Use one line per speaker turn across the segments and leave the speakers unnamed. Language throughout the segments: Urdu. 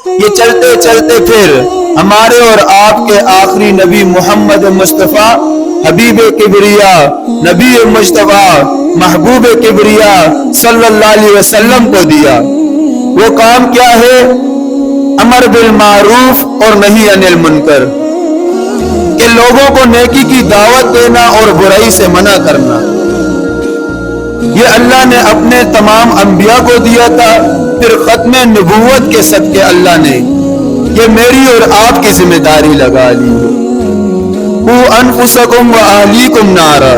یہ چلتے چلتے پھر ہمارے اور آپ کے آخری نبی محمد مصطفیٰ حبیب کبریا نبی مجتبیٰ محبوب کبریا صلی اللہ علیہ وسلم کو دیا۔ وہ کام کیا ہے؟ امر بالمعروف اور نہی عن المنکر، کہ لوگوں کو نیکی کی دعوت دینا اور برائی سے منع کرنا۔ یہ اللہ نے اپنے تمام انبیاء کو دیا تھا، پھر ختم نبوت کے صدقے اللہ نے یہ میری اور آپ کی ذمہ داری لگا لی ہے۔ قُوا أَنفُسَكُمْ وَأَهْلِيكُمْ نَارًا،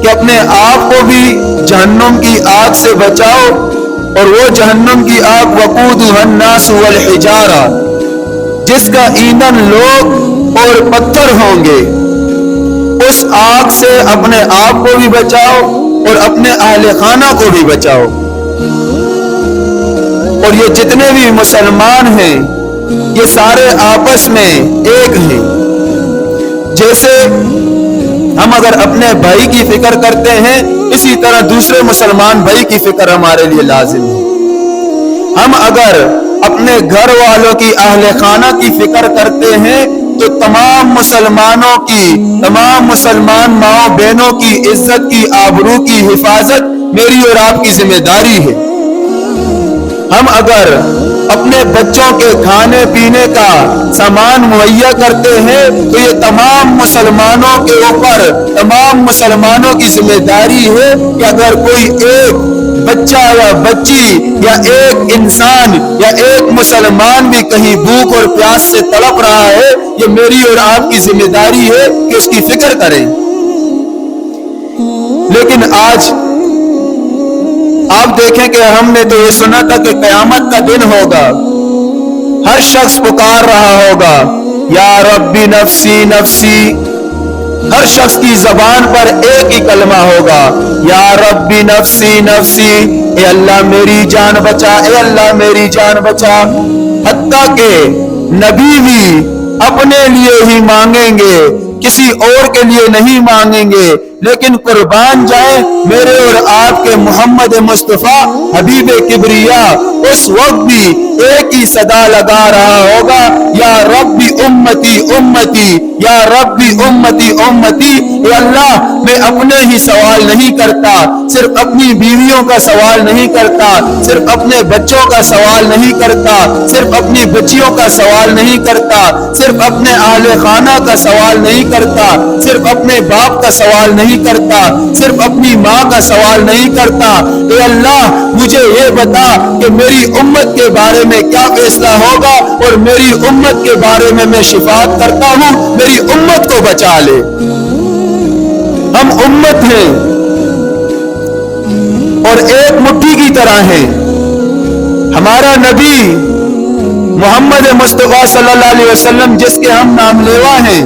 کہ اپنے آپ کو بھی جہنم کی آگ سے بچاؤ، اور وہ جہنم کی آگ وقودها الناس والحجارہ، جس کا ایندھن لوگ اور پتھر ہوں گے، اس آگ سے اپنے آپ کو بھی بچاؤ اور اپنے اہل خانہ کو بھی بچاؤ۔ اور یہ جتنے بھی مسلمان ہیں یہ سارے آپس میں ایک ہیں۔ جیسے ہم اگر اپنے بھائی کی فکر کرتے ہیں، اسی طرح دوسرے مسلمان بھائی کی فکر ہمارے لیے لازم ہے۔ ہم اگر اپنے گھر والوں کی اہل خانہ کی فکر کرتے ہیں تو تمام مسلمانوں کی، تمام مسلمان ماؤں بہنوں کی عزت کی، آبرو کی حفاظت میری اور آپ کی ذمہ داری ہے۔ ہم اگر اپنے بچوں کے کھانے پینے کا سامان مہیا کرتے ہیں تو یہ تمام مسلمانوں کے اوپر، تمام مسلمانوں کی ذمہ داری ہے کہ اگر کوئی ایک بچہ یا بچی یا ایک انسان یا ایک مسلمان بھی کہیں بھوک اور پیاس سے تڑپ رہا ہے، یہ میری اور آپ کی ذمہ داری ہے کہ اس کی فکر کریں۔ لیکن آج آپ دیکھیں کہ ہم نے تو یہ سنا تھا کہ قیامت کا دن ہوگا، ہر شخص پکار رہا ہوگا یا ربی نفسی نفسی، ہر شخص کی زبان پر ایک ہی کلمہ ہوگا یا ربی نفسی نفسی، اے اللہ میری جان بچا، اے اللہ میری جان بچا۔ حتیٰ کہ نبی بھی اپنے لیے ہی مانگیں گے، کسی اور کے لیے نہیں مانگیں گے، لیکن قربان جائیں میرے اور آپ کے محمد مصطفیٰ حبیب کبریا اس وقت بھی ایک ہی صدا لگا رہا ہوگا یا ربی امتی امتی، یا ربی امتی امتی۔ اے اللہ میں اپنے ہی سوال نہیں کرتا، صرف اپنی بیویوں کا سوال نہیں کرتا، صرف اپنے بچوں کا سوال نہیں کرتا، صرف اپنی بچیوں کا سوال نہیں کرتا، صرف اپنے اہل خانہ کا سوال نہیں کرتا، صرف اپنے باپ کا سوال نہیں کرتا، صرف اپنی ماں کا سوال نہیں کرتا۔ اے اللہ مجھے یہ بتا کہ میری امت کے بارے میں کیا فیصلہ ہوگا، اور میری امت کے بارے میں شفاعت کرتا ہوں، میری امت کو بچا لے۔ ہم امت ہیں اور ایک مٹھی کی طرح ہیں۔ ہمارا نبی محمد مصطفیٰ صلی اللہ علیہ وسلم جس کے ہم نام لیوا ہیں،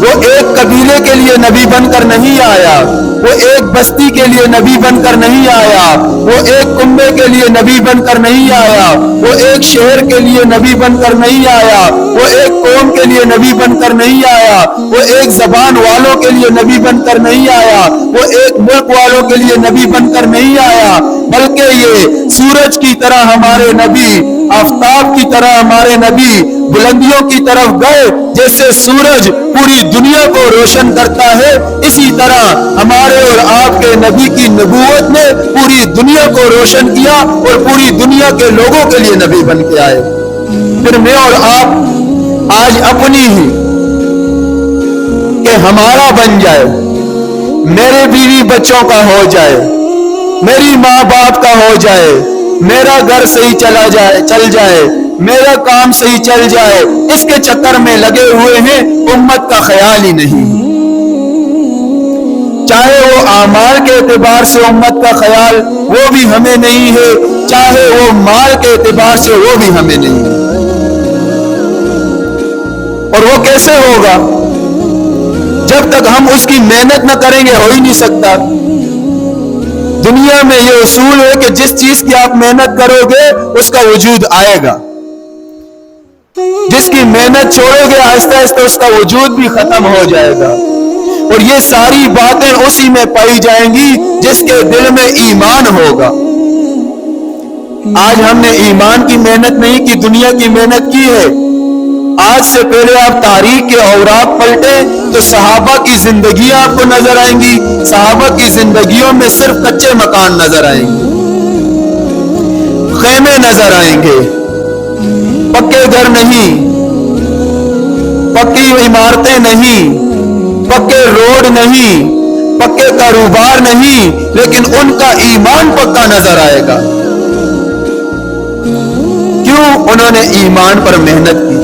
وہ ایک قبیلے کے لیے نبی بن کر نہیں آیا، وہ ایک بستی کے لیے نبی بن کر نہیں آیا، وہ ایک کنبے کے لیے نبی بن کر نہیں آیا، وہ ایک شہر کے لیے نبی بن کر نہیں آیا، وہ ایک قوم کے لیے نبی بن کر نہیں آیا، وہ ایک زبان والوں کے لیے نبی بن کر نہیں آیا، وہ ایک ملک والوں کے لیے نبی بن کر نہیں آیا، بلکہ یہ سورج کی طرح ہمارے نبی، آفتاب کی طرح ہمارے نبی بلندیوں کی طرف گئے۔ جیسے سورج پوری دنیا کو روشن کرتا ہے، اسی طرح ہمارے اور آپ کے نبی کی نبوت نے پوری دنیا کو روشن کیا اور پوری دنیا کے لوگوں کے لیے نبی بن کے آئے۔ پھر میں اور آپ آج اپنی ہی کہ ہمارا بن جائے، میرے بیوی بچوں کا ہو جائے، میری ماں باپ کا ہو جائے، میرا گھر صحیح چل جائے، میرا کام صحیح چل جائے، اس کے چکر میں لگے ہوئے ہیں، امت کا خیال ہی نہیں۔ چاہے وہ اعمال کے اعتبار سے امت کا خیال وہ بھی ہمیں نہیں ہے، چاہے وہ مال کے اعتبار سے وہ بھی ہمیں نہیں ہے۔ اور وہ کیسے ہوگا؟ جب تک ہم اس کی محنت نہ کریں گے ہو ہی نہیں سکتا۔ دنیا میں یہ اصول ہے کہ جس چیز کی آپ محنت کرو گے اس کا وجود آئے گا، جس کی محنت چھوڑو گے آہستہ آہستہ اس کا وجود بھی ختم ہو جائے گا۔ اور یہ ساری باتیں اسی میں پائی جائیں گی جس کے دل میں ایمان ہوگا۔ آج ہم نے ایمان کی محنت نہیں کی، دنیا کی محنت کی ہے۔ آج سے پہلے آپ تاریخ کے اوراق پلٹیں تو صحابہ کی زندگیاں آپ کو نظر آئیں گی۔ صحابہ کی زندگیوں میں صرف کچے مکان نظر آئیں گے، خیمے نظر آئیں گے، پکے گھر نہیں، پکی عمارتیں نہیں، پکے روڈ نہیں، پکے کاروبار نہیں، لیکن ان کا ایمان پکا نظر آئے گا۔ کیوں؟ انہوں نے ایمان پر محنت کی۔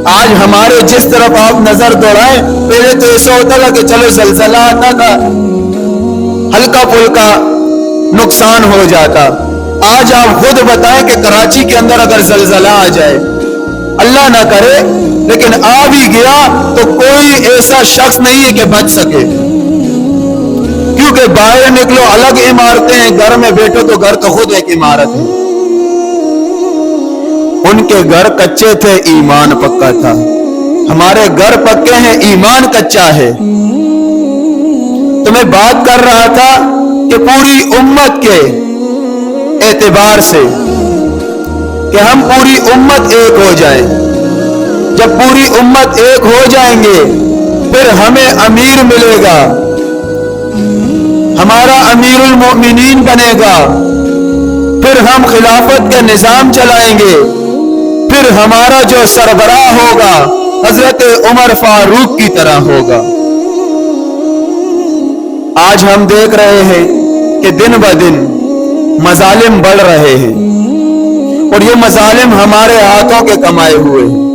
آج ہمارے جس طرف آپ نظر دوڑائیں، پہلے تو ایسا ہوتا تھا کہ چلو زلزلہ آتا تھا، ہلکا پھلکا نقصان ہو جاتا۔ آج آپ خود بتائیں کہ کراچی کے اندر اگر زلزلہ آ جائے، اللہ نہ کرے لیکن آ بھی گیا تو کوئی ایسا شخص نہیں ہے کہ بچ سکے، کیونکہ باہر نکلو الگ عمارتیں ہیں، گھر میں بیٹھو تو گھر تو خود ایک عمارت ہے۔ ان کے گھر کچے تھے، ایمان پکا تھا۔ ہمارے گھر پکے ہیں، ایمان کچا ہے۔ تو میں بات کر رہا تھا کہ پوری امت کے اعتبار سے کہ ہم پوری امت ایک ہو جائیں۔ جب پوری امت ایک ہو جائیں گے پھر ہمیں امیر ملے گا، ہمارا امیر المؤمنین بنے گا، پھر ہم خلافت کا نظام چلائیں گے، پھر ہمارا جو سربراہ ہوگا حضرت عمر فاروق کی طرح ہوگا۔ آج ہم دیکھ رہے ہیں کہ دن بہ دن مظالم بڑھ رہے ہیں، اور یہ مظالم ہمارے ہاتھوں کے کمائے ہوئے ہیں۔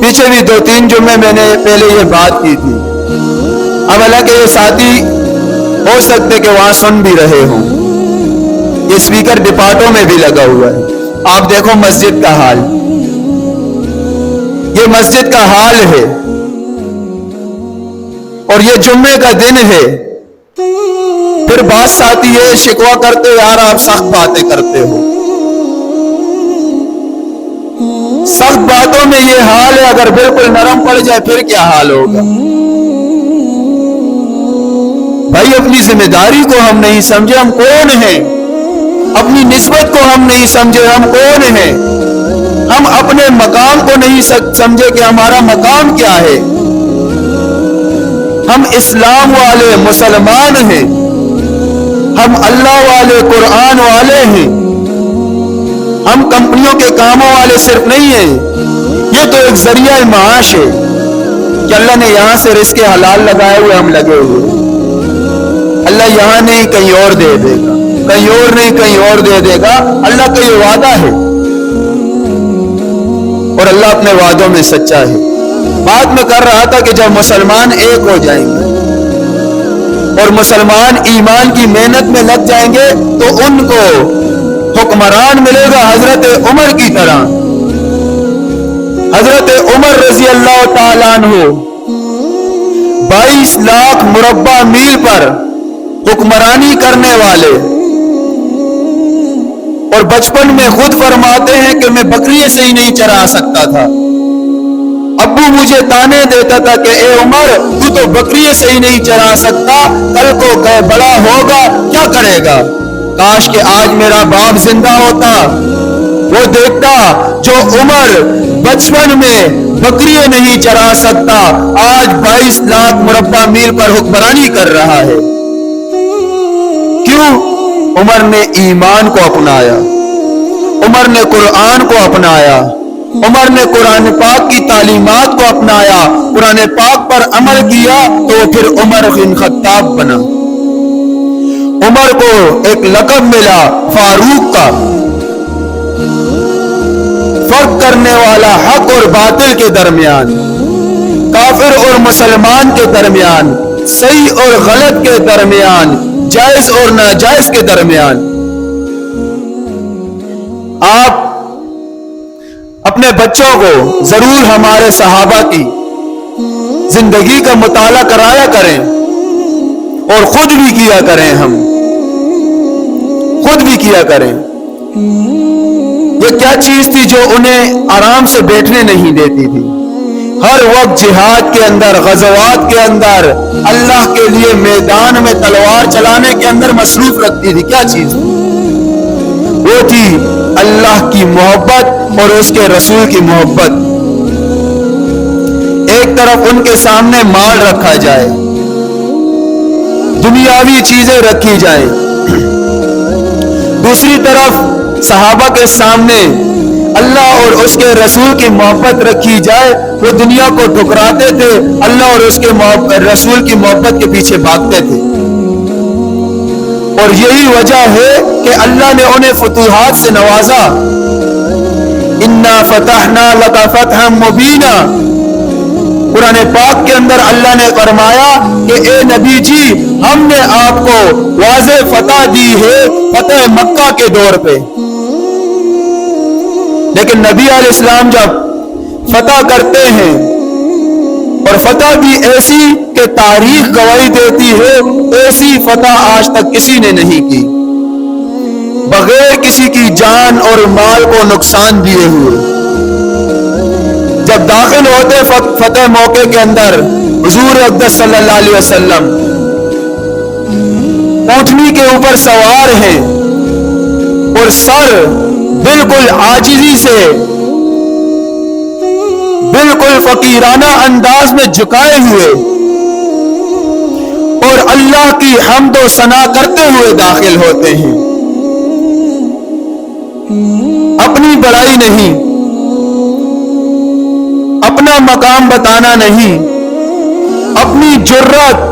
پیچھے بھی 2-3 جمعے میں نے پہلے یہ بات کی تھی۔ اب حالانکہ یہ ساتھی ہو سکتے کہ وہاں سن بھی رہے ہوں، یہ اسپیکر ڈپارٹوں میں بھی لگا ہوا ہے۔ آپ دیکھو مسجد کا حال، یہ مسجد کا حال ہے، اور یہ جمعے کا دن ہے۔ پھر بعض ساتھی یہ شکوہ کرتے، یار آپ سخت باتیں کرتے ہو۔ سخت باتوں میں یہ حال ہے، اگر بالکل نرم پڑ جائے پھر کیا حال ہوگا؟ بھائی اپنی ذمہ داری کو ہم نہیں سمجھے، ہم کون ہیں؟ اپنی نسبت کو ہم نہیں سمجھے، ہم کون ہیں؟ ہم اپنے مقام کو نہیں سمجھے کہ ہمارا مقام کیا ہے۔ ہم اسلام والے مسلمان ہیں، ہم اللہ والے قرآن والے ہیں، ہم کمپنیوں کے کاموں والے صرف نہیں ہیں۔ یہ تو ایک ذریعہ معاش ہے کہ اللہ نے یہاں سے رزق حلال لگائے ہوئے، ہم لگے ہوئے۔ اللہ یہاں نہیں کہیں اور دے دے گا، کہیں اور نہیں کہیں اور دے دے گا۔ اللہ کا یہ وعدہ ہے، اور اللہ اپنے وعدوں میں سچا ہے۔ بات میں کر رہا تھا کہ جب مسلمان ایک ہو جائیں گے اور مسلمان ایمان کی محنت میں لگ جائیں گے تو ان کو حکمران ملے گا حضرت عمر کی طرح۔ حضرت عمر رضی اللہ تعالیٰ عنہ 22 لاکھ مربع میل پر حکمرانی کرنے والے، اور بچپن میں خود فرماتے ہیں کہ میں بکریے سے ہی نہیں چرا سکتا تھا۔ ابو مجھے تانے دیتا تھا کہ اے عمر تو تو بکریے سے ہی نہیں چرا سکتا، کل کو بڑا ہوگا کیا کرے گا؟ کاش کہ آج میرا باپ زندہ ہوتا، وہ دیکھتا جو عمر بچپن میں بکریے نہیں چرا سکتا آج 22 لاکھ مربع میل پر حکمرانی کر رہا ہے۔ کیوں؟ عمر نے ایمان کو اپنایا، عمر نے قرآن کو اپنایا، عمر نے قرآن پاک کی تعلیمات کو اپنایا، قرآن پاک پر عمل کیا تو پھر عمر بن خطاب بنا۔ عمر کو ایک لقب ملا فاروق کا، فرق کرنے والا حق اور باطل کے درمیان، کافر اور مسلمان کے درمیان، صحیح اور غلط کے درمیان، جائز اور ناجائز کے درمیان۔ آپ اپنے بچوں کو ضرور ہمارے صحابہ کی زندگی کا مطالعہ کرایا کریں، اور خود بھی کیا کریں، ہم خود بھی کیا کریں۔ یہ کیا چیز تھی جو انہیں آرام سے بیٹھنے نہیں دیتی تھی؟ ہر وقت جہاد کے اندر، غزوات کے اندر، اللہ کے لیے میدان میں تلوار چلانے کے اندر مصروف رکھتی تھی۔ کیا چیز تھی؟ وہ تھی اللہ کی محبت اور اس کے رسول کی محبت. ایک طرف ان کے سامنے مال رکھا جائے, دنیاوی چیزیں رکھی جائیں, دوسری طرف صحابہ کے سامنے اللہ اور اس کے رسول کی محبت رکھی جائے. وہ دنیا کو ٹھکراتے تھے, اللہ اور اس کے رسول کی محبت کے پیچھے بھاگتے تھے. اور یہی وجہ ہے کہ اللہ نے انہیں فتوحات سے نوازا. اِنَّا فَتَحْنَا لَكَ فَتْحًا مُبِينًا. قرآن پاک کے اندر اللہ نے فرمایا کہ اے نبی جی, ہم نے آپ کو واضح فتح دی ہے فتح مکہ کے دور پہ. لیکن نبی علیہ السلام جب فتح کرتے ہیں, اور فتح بھی ایسی کہ تاریخ گواہی دیتی ہے, ایسی فتح آج تک کسی نے نہیں کی, بغیر کسی کی جان اور مال کو نقصان دیے ہوئے. جب داخل ہوتے فتح موقع کے اندر, حضور اقدس صلی اللہ علیہ وسلم اونٹنی کے اوپر سوار ہیں اور سر بالکل عاجزی سے, بالکل فقیرانہ انداز میں جھکائے ہوئے, اور اللہ کی حمد و ثنا کرتے ہوئے داخل ہوتے ہیں. اپنی بڑائی نہیں, اپنا مقام بتانا نہیں, اپنی جرات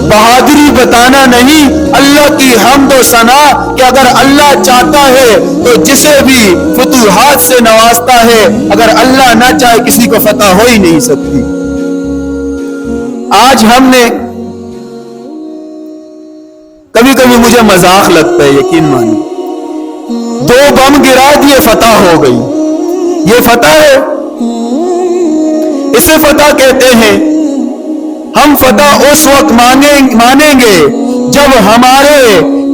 بہادری بتانا نہیں, اللہ کی حمد و ثنا کہ اگر اللہ چاہتا ہے تو جسے بھی فتوحات سے نوازتا ہے, اگر اللہ نہ چاہے کسی کو فتح ہو ہی نہیں سکتی. آج ہم نے کبھی کبھی مجھے مذاق لگتا ہے, یقین مانیں, 2 بم گرا دیے فتح ہو گئی. یہ فتح ہے؟ اسے فتح کہتے ہیں. ہم فتح اس وقت مانیں گے جب ہمارے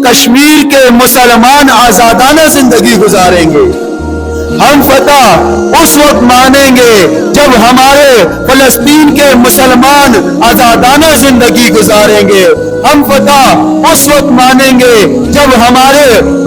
کشمیر کے مسلمان آزادانہ زندگی گزاریں گے. ہم فتح اس وقت مانیں گے جب ہمارے فلسطین کے مسلمان آزادانہ زندگی گزاریں گے. ہم فتح اس وقت مانیں گے جب ہمارے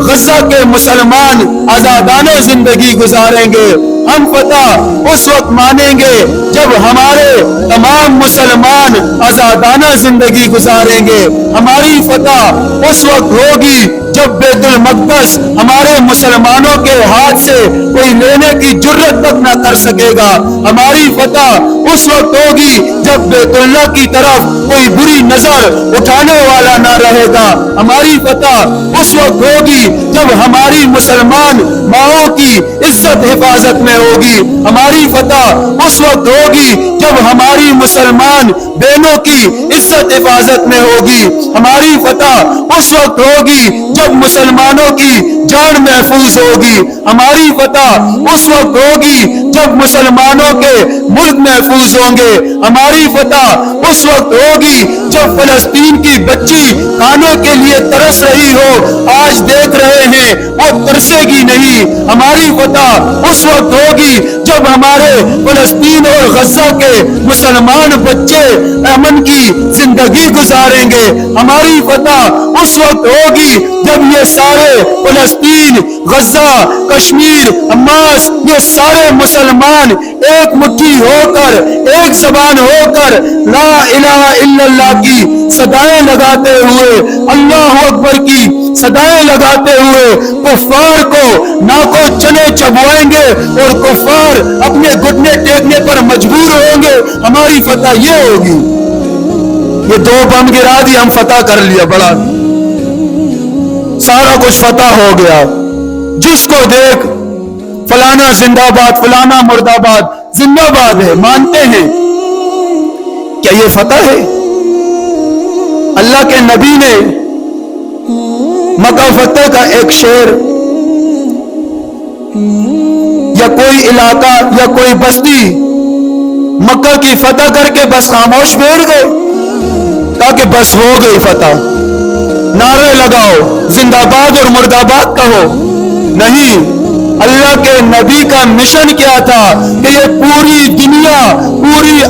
غزہ کے مسلمان آزادانہ زندگی گزاریں گے. ہم فتح اس وقت مانیں گے جب ہمارے تمام مسلمان آزادانہ زندگی گزاریں گے. ہماری فتح اس وقت ہوگی جب بیت المقدس ہمارے مسلمانوں کے ہاتھ سے کوئی لینے کی جرت تک نہ کر سکے گا. ہماری فتح اس وقت ہوگی جب بیت اللہ کی طرف کوئی بری نظر اٹھانے والا نہ رہے گا. ہماری فتح اس وقت ہوگی جب ہماری مسلمان ماؤں کی عزت حفاظت میں ہوگی. ہماری فتح اس وقت ہوگی جب ہماری مسلمان بہنوں کی عزت حفاظت میں ہوگی. ہماری فتح اس وقت ہوگی جب مسلمانوں کی جان محفوظ ہوگی. ہماری فتح اس وقت ہوگی جب مسلمانوں کے ملک محفوظ ہوں گے. ہماری فتح اس وقت ہوگی جب فلسطین کی بچی کھانے کے لیے ترس رہی ہو, آج دیکھ رہے ہیں وہ ترسے گی نہیں. ہماری فتح اس وقت ہوگی جب ہمارے فلسطین اور غزہ کے مسلمان بچے امن کی زندگی گزاریں گے. ہماری فتح اس وقت ہوگی جب یہ سارے فلسطین, غزہ, کشمیر, حماس, یہ سارے مسلمان ایک مٹھی ہو کر, ایک زبان ہو کر لا الہ الا اللہ کی صدائیں لگاتے ہوئے, اللہ اکبر کی صدائیں لگاتے ہوئے کفار کو ناکو چنے چبوائیں گے اور کفار اپنے گھٹنے ٹیکنے پر مجبور ہوں گے. ہماری فتح یہ ہوگی. یہ 2 بم گرا دی, ہم فتح کر لیا, بڑا سارا کچھ فتح ہو گیا. جس کو دیکھ فلانا زندہ باد, فلانا مرد آباد, زندہ باد ہے, مانتے ہیں. کیا یہ فتح ہے؟ اللہ کے نبی نے مکہ فتح کا ایک شعر یا کوئی علاقہ یا کوئی بستی مکہ کی فتح کر کے بس خاموش بیٹھ گئے تاکہ بس ہو گئی فتح. نعرے لگاؤ, زندہ باد اور مرد آباد کہو. نہیں, اللہ کے نبی کا مشن کیا تھا کہ یہ پوری دنیا, پوری